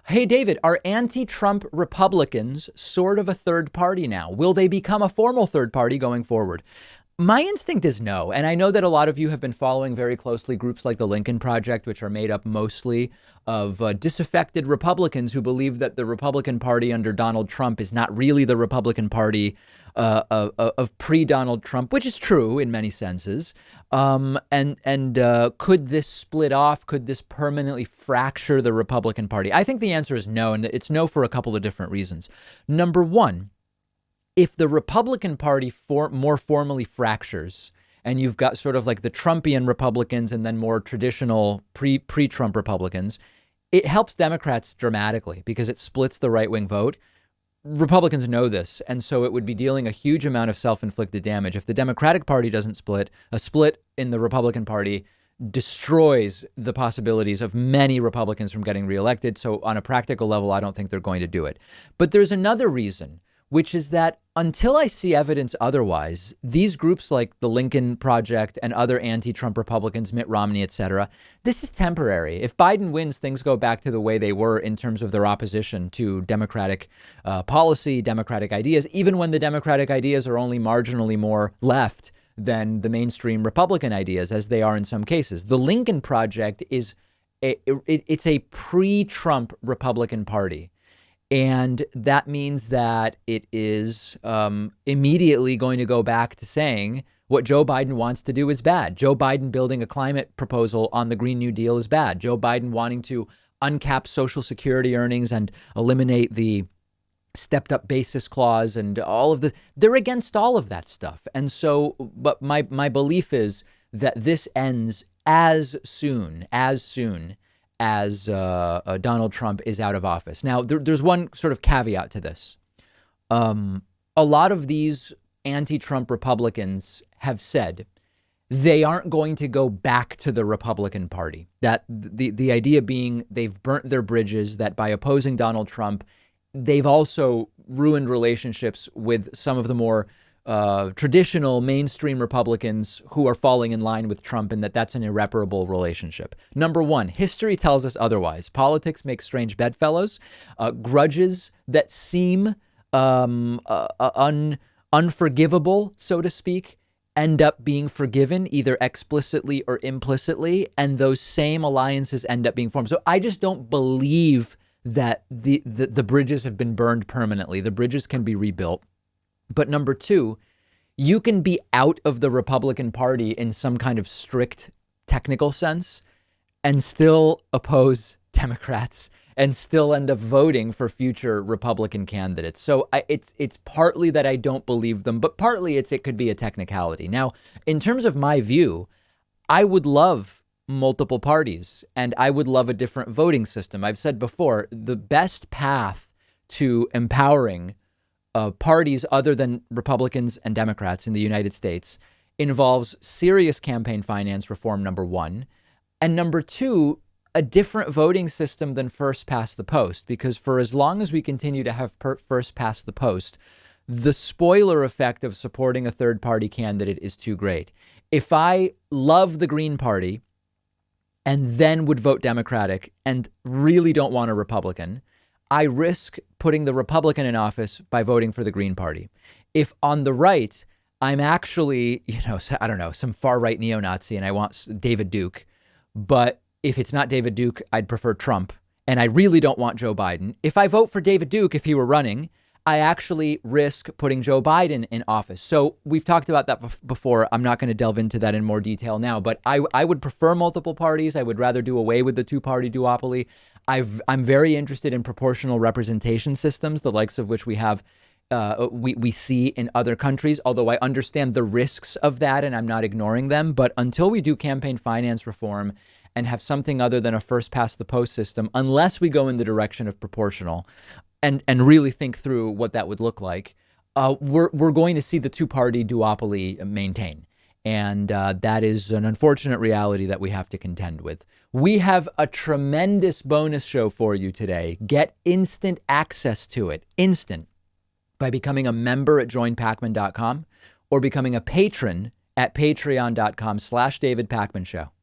Hey, David, are anti-Trump Republicans sort of a third party now? Will they become a formal third party going forward? My instinct is no. And I know that a lot of you have been following very closely groups like the Lincoln Project, which are made up mostly of disaffected Republicans who believe that the Republican Party under Donald Trump is not really the Republican Party of pre-Donald Trump, which is true in many senses. And could this split off? Could this permanently fracture the Republican Party? I think the answer is no, and it's no for a couple of different reasons. Number one, if the Republican Party more formally fractures and you've got sort of like the Trumpian Republicans and then more traditional pre-Trump Republicans, it helps Democrats dramatically because it splits the right wing vote. Republicans know this, and so it would be dealing a huge amount of self-inflicted damage. If the Democratic Party doesn't split, a split in the Republican Party destroys the possibilities of many Republicans from getting reelected. So on a practical level, I don't think they're going to do it. But there's another reason, which is that until I see evidence otherwise, these groups like the Lincoln Project and other anti-Trump Republicans, Mitt Romney, et cetera, this is temporary. If Biden wins, things go back to the way they were in terms of their opposition to Democratic policy, Democratic ideas, even when the Democratic ideas are only marginally more left than the mainstream Republican ideas, as they are in some cases. The Lincoln Project is it's a pre-Trump Republican Party. And that means that it is immediately going to go back to saying what Joe Biden wants to do is bad. Joe Biden building a climate proposal on the Green New Deal is bad. Joe Biden wanting to uncap Social Security earnings and eliminate the stepped up basis clause and all of they're against all of that stuff. And so, but my belief is that this ends as soon as Donald Trump is out of office. Now, there's one sort of caveat to this. A lot of these anti-Trump Republicans have said they aren't going to go back to the Republican Party. That the idea being they've burnt their bridges, that by opposing Donald Trump, they've also ruined relationships with some of the more traditional mainstream Republicans who are falling in line with Trump, and that's an irreparable relationship. Number one, history tells us otherwise. Politics makes strange bedfellows. Grudges that seem unforgivable, so to speak, end up being forgiven either explicitly or implicitly, and those same alliances end up being formed. So I just don't believe that the bridges have been burned permanently. The bridges can be rebuilt. But number two, you can be out of the Republican Party in some kind of strict technical sense and still oppose Democrats and still end up voting for future Republican candidates. So it's partly that I don't believe them, but partly it could be a technicality. Now, in terms of my view, I would love multiple parties and I would love a different voting system. I've said before, the best path to empowering parties other than Republicans and Democrats in the United States involves serious campaign finance reform, number one. And number two, a different voting system than first past the post, because for as long as we continue to have first past the post, the spoiler effect of supporting a third party candidate is too great. If I love the Green Party and then would vote Democratic and really don't want a Republican, I risk putting the Republican in office by voting for the Green Party. If on the right, I'm actually, I don't know, some far right neo-Nazi and I want David Duke, but if it's not David Duke, I'd prefer Trump. And I really don't want Joe Biden. If I vote for David Duke, if he were running, I actually risk putting Joe Biden in office. So we've talked about that before. I'm not going to delve into that in more detail now, but I would prefer multiple parties. I would rather do away with the two-party duopoly. I'm very interested in proportional representation systems, the likes of which we have, we see in other countries, although I understand the risks of that and I'm not ignoring them. But until we do campaign finance reform and have something other than a first past the post system, unless we go in the direction of proportional and really think through what that would look like, we're going to see the two-party duopoly maintain. And that is an unfortunate reality that we have to contend with. We have a tremendous bonus show for you today. Get instant access to it, instant, by becoming a member at joinpakman.com or becoming a patron at patreon.com/David Pakman Show.